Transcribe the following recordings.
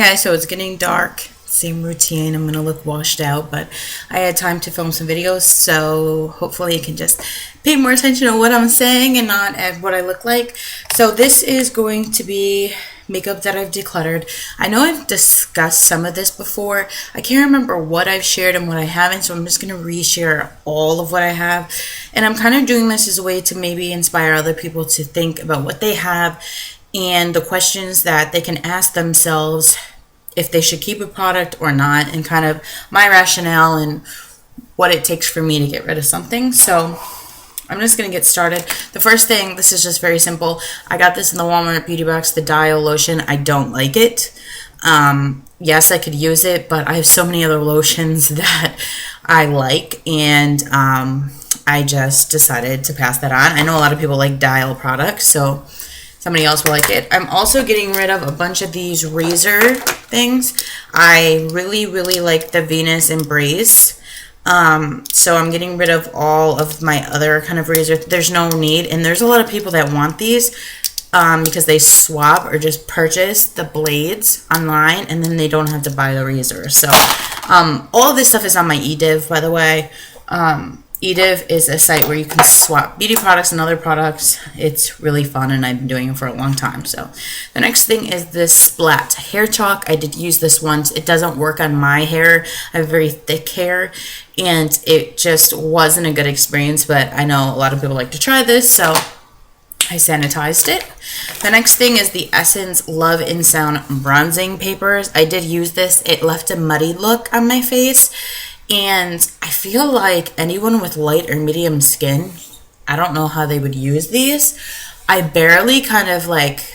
Okay, so it's getting dark. Same routine. I'm gonna look washed out, but I had time to film some videos, so hopefully you can just pay more attention to what I'm saying and not at what I look like. So this is going to be makeup that I've decluttered. I know I've discussed some of this before. I can't remember what I've shared and what I haven't, so I'm just gonna reshare all of what I have. And I'm kind of doing this as a way to maybe inspire other people to think about what they have and the questions that they can ask themselves if they should keep a product or not, and kind of my rationale and what it takes for me to get rid of something. So I'm just going to get started. The first thing, this is just very simple. I got this in the Walmart beauty box, the Dial lotion. I don't like it. Yes, I could use it, but I have so many other lotions that I like, and I just decided to pass that on. I know a lot of people like Dial products, so somebody else will like it. I'm also getting rid of a bunch of these razor things. I really like the Venus Embrace. So I'm getting rid of all of my other kind of razor. There's no need, and there's a lot of people that want these because they swap or just purchase the blades online, and then they don't have to buy the razor. So all of this stuff is on my eDiv, by the way. eDiv is a site where you can swap beauty products and other products. It's really fun, and I've been doing it for a long time. So the next thing is this Splat hair chalk. I did use this once. It doesn't work on my hair. I have very thick hair, and it just wasn't a good experience, but I know a lot of people like to try this, so I sanitized it. The next thing is the Essence Love and Sound bronzing papers. I did use this. It left a muddy look on my face, and I feel like anyone with light or medium skin, I don't know how they would use these. I barely kind of like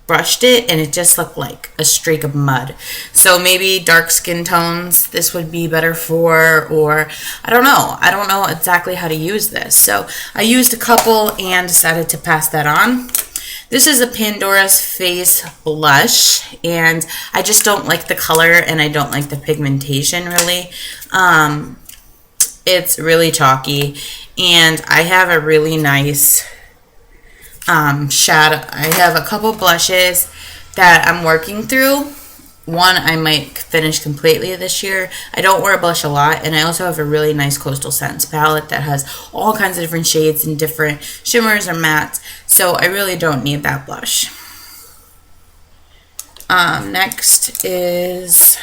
brushed it, and it just looked like a streak of mud. So maybe dark skin tones this would be better for, or I don't know. I don't know exactly how to use this. So I used a couple and decided to pass that on. This is a Pandora's Face blush, and I just don't like the color, and I don't like the pigmentation really. It's really chalky, and I have a really nice shadow. I have a couple blushes that I'm working through. One I might finish completely this year. I don't wear a blush a lot, and I also have a really nice Coastal Scents palette that has all kinds of different shades and different shimmers or mattes, so I really don't need that blush. Next is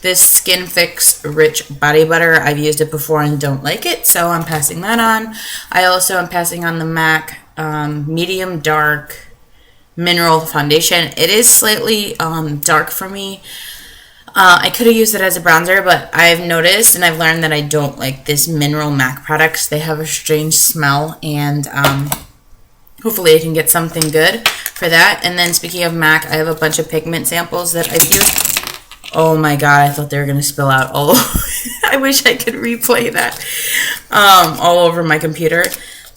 this Skin Fix Rich Body Butter. I've used it before and don't like it, so I'm passing that on. I also am passing on the MAC Medium Dark Mineral Foundation. It is slightly dark for me. I could have used it as a bronzer, but I've noticed and I've learned that I don't like this mineral MAC products. They have a strange smell, and hopefully I can get something good for that. And then speaking of MAC, I have a bunch of pigment samples that I've used. Oh my god, I thought they were going to spill out all over. I wish I could replay that all over my computer.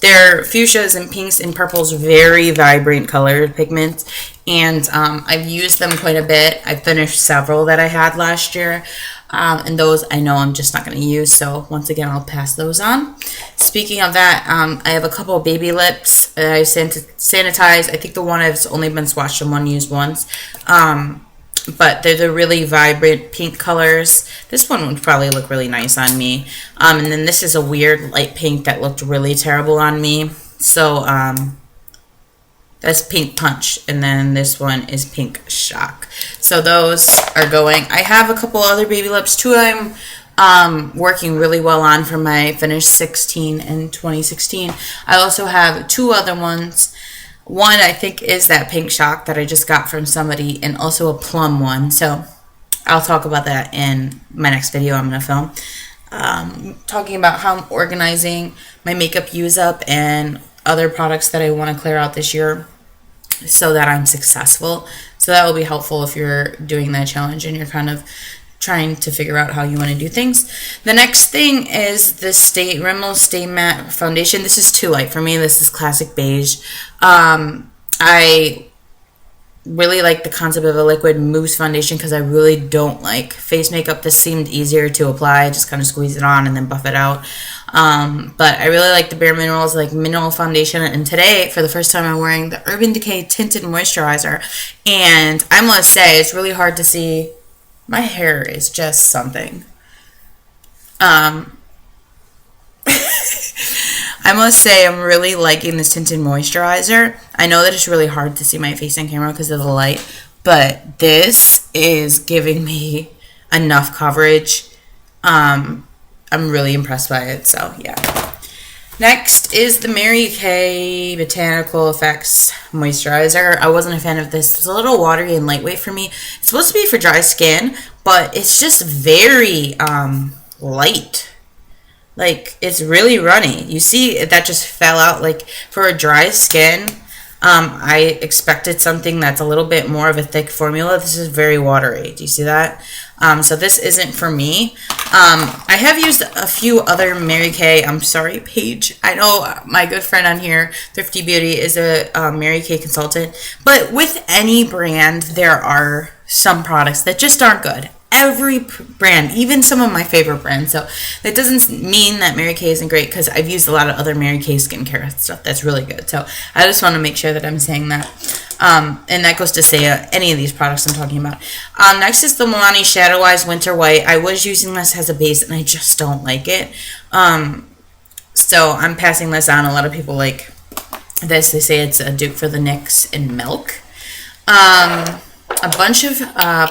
They're fuchsias and pinks and purples, very vibrant colored pigments, and I've used them quite a bit. I finished several that I had last year, and those I know I'm just not going to use, so once again I'll pass those on. Speaking of that, I have a couple of baby lips that I sanitized. I think the one has only been swatched and one used once. But they're the really vibrant pink colors. This one would probably look really nice on me. And then this is a weird light pink that looked really terrible on me. So that's Pink Punch. And then this one is Pink Shock. So those are going. I have a couple other baby lips. Two I'm working really well on for my finished 16 and 2016. I also have two other ones. One I think is that Pink Shock that I just got from somebody, and also a plum one. So I'll talk about that in my next video I'm going to film. Talking about how I'm organizing my makeup use up and other products that I want to clear out this year so that I'm successful. So that will be helpful if you're doing that challenge and you're kind of trying to figure out how you want to do things. The next thing is this Rimmel Stay Matte Foundation. This is too light for me. This is classic beige. I really like the concept of a liquid mousse foundation because I really don't like face makeup. This seemed easier to apply. Just kind of squeeze it on and then buff it out. But I really like the Bare Minerals like mineral foundation. And today, for the first time, I'm wearing the Urban Decay Tinted Moisturizer. And I must say, it's really hard to see. My hair is just something. I must say I'm really liking this tinted moisturizer. I know that it's really hard to see my face on camera because of the light, but this is giving me enough coverage. I'm really impressed by it, so yeah. Next is the Mary Kay Botanical Effects Moisturizer. I wasn't a fan of this. It's a little watery and lightweight for me. It's supposed to be for dry skin, but it's just very light. Like, it's really runny. You see, that just fell out. Like, for a dry skin, I expected something that's a little bit more of a thick formula. This is very watery. Do you see that? So this isn't for me. I have used a few other Mary Kay. I'm sorry, Paige. I know my good friend on here, Thrifty Beauty, is a Mary Kay consultant. But with any brand, there are some products that just aren't good. Every brand, even some of my favorite brands. So that doesn't mean that Mary Kay isn't great because I've used a lot of other Mary Kay skincare stuff that's really good. So I just want to make sure that I'm saying that. And that goes to say any of these products I'm talking about. Next is the Milani Shadow Eyes Winter White. I was using this as a base and I just don't like it. So I'm passing this on. A lot of people like this. They say it's a dupe for the NYX in Milk. A bunch of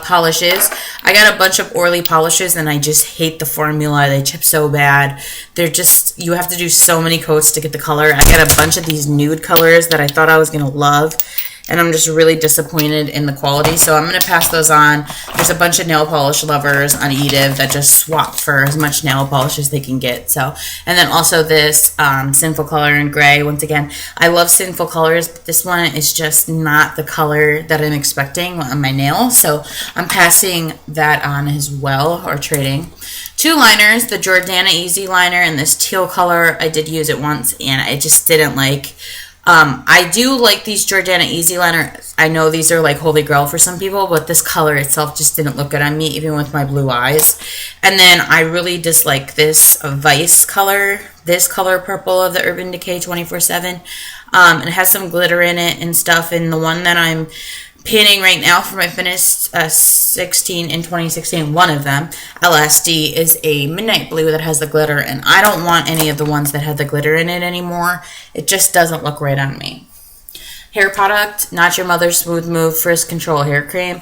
polishes. I got a bunch of Orly polishes and I just hate the formula. They chip so bad. They're just, you have to do so many coats to get the color. I got a bunch of these nude colors that I thought I was going to love. And I'm just really disappointed in the quality. So I'm going to pass those on. There's a bunch of nail polish lovers on Ediv that just swap for as much nail polish as they can get. So, and then also this Sinful Color in Gray. Once again, I love Sinful Colors, but this one is just not the color that I'm expecting on my nail. So I'm passing that on as well, or trading. Two liners, the Jordana Easy Liner in this teal color. I did use it once and I just didn't like. I do like these Jordana Easy Liner. I know these are like holy grail for some people, but this color itself just didn't look good on me, even with my blue eyes. And then I really dislike this Vice color, this color purple of the Urban Decay 24/7. It has some glitter in it and stuff. And the one that I'm painting right now for my finished 16 in 2016, one of them, LSD, is a midnight blue that has the glitter, and I don't want any of the ones that have the glitter in it anymore. It just doesn't look right on me. Hair product, Not Your Mother's Smooth Move Frizz Control Hair Cream.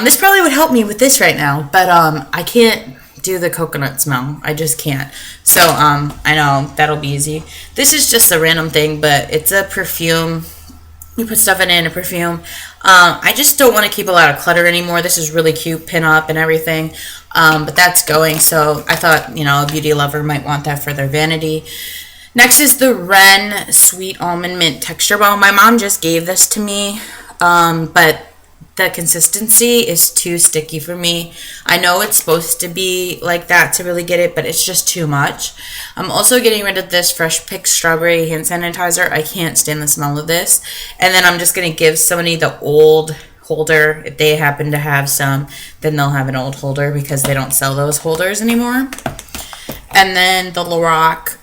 This probably would help me with this right now, but I can't do the coconut smell. I just can't. So I know that'll be easy. This is just a random thing, but it's a perfume. You put stuff in a perfume. I just don't want to keep a lot of clutter anymore. This is really cute, pin up and everything. But that's going. So I thought, you know, a beauty lover might want that for their vanity. Next is the Ren Sweet Almond Mint Texture Balm. My mom just gave this to me. But the consistency is too sticky for me. I know it's supposed to be like that to really get it, but it's just too much. I'm also getting rid of this Fresh Pick Strawberry Hand Sanitizer. I can't stand the smell of this. And then I'm just going to give somebody the old holder. If they happen to have some, then they'll have an old holder because they don't sell those holders anymore. And then the Lorac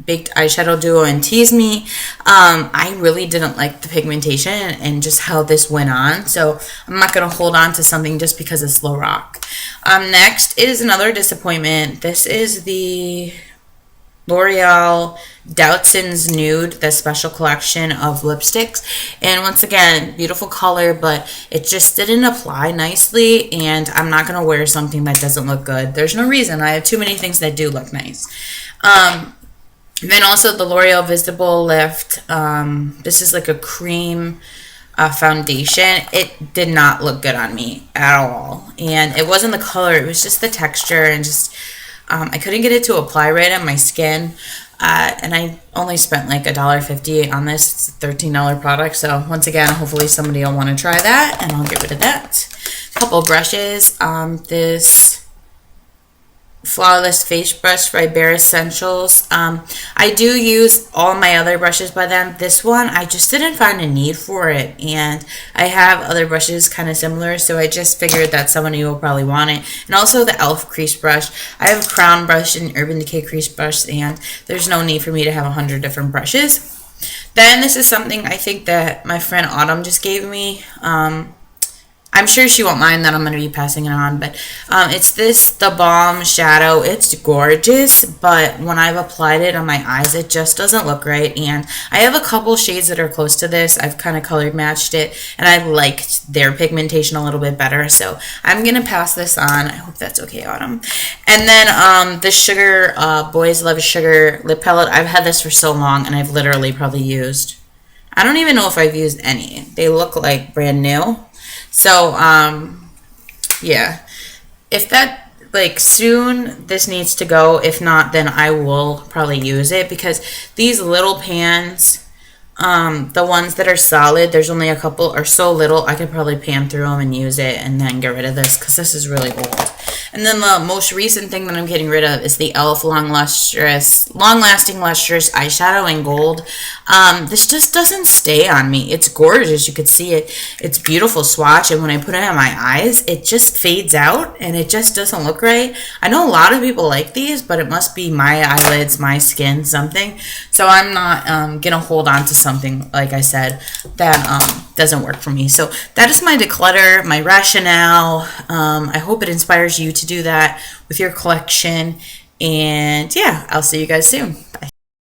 Baked Eyeshadow Duo in Tease Me. I really didn't like the pigmentation and just how this went on, so I'm not going to hold on to something just because it's Lorac. Next is another disappointment. This is the L'Oreal Doutzins Nude, the special collection of lipsticks. And once again, beautiful color, but it just didn't apply nicely, and I'm not going to wear something that doesn't look good. There's no reason. I have too many things that do look nice. Then also the L'Oreal Visible Lift. This is like a cream foundation. It did not look good on me at all. And it wasn't the color. It was just the texture. And just I couldn't get it to apply right on my skin. And I only spent like $1.50 on this. It's a $13 product. So once again, hopefully somebody will want to try that. And I'll get rid of that. A couple brushes. This Flawless Face Brush by Bare Essentials. I do use all my other brushes by them. This one, I just didn't find a need for it. And I have other brushes kind of similar, so I just figured that someone of you will probably want it. And also the e.l.f. crease brush. I have a Crown brush and Urban Decay crease brush, and there's no need for me to have 100 different brushes. Then this is something I think that my friend Autumn just gave me. I'm sure she won't mind that I'm going to be passing it on, but it's the Balm Shadow. It's gorgeous, but when I've applied it on my eyes, it just doesn't look right, and I have a couple shades that are close to this. I've kind of color matched it, and I liked their pigmentation a little bit better, so I'm going to pass this on. I hope that's okay, Autumn. And then the Sugar, Boys Love Sugar lip palette. I've had this for so long, and I've literally probably used, I don't even know if I've used any. They look like brand new. So, yeah, if that, like, soon this needs to go. If not, then I will probably use it, because these little pans, the ones that are solid, there's only a couple, are so little, I could probably pan through them and use it and then get rid of this, because this is really old. And then the most recent thing that I'm getting rid of is the e.l.f. Long Lasting Lustrous Eyeshadow in Gold. This just doesn't stay on me. It's gorgeous. You could see it. It's beautiful swatch, and when I put it on my eyes, it just fades out, and it just doesn't look right. I know a lot of people like these, but it must be my eyelids, my skin, something. So I'm not going to hold on to something, like I said, that doesn't work for me. So that is my declutter, my rationale. I hope it inspires you to do that with your collection. And yeah, I'll see you guys soon. Bye.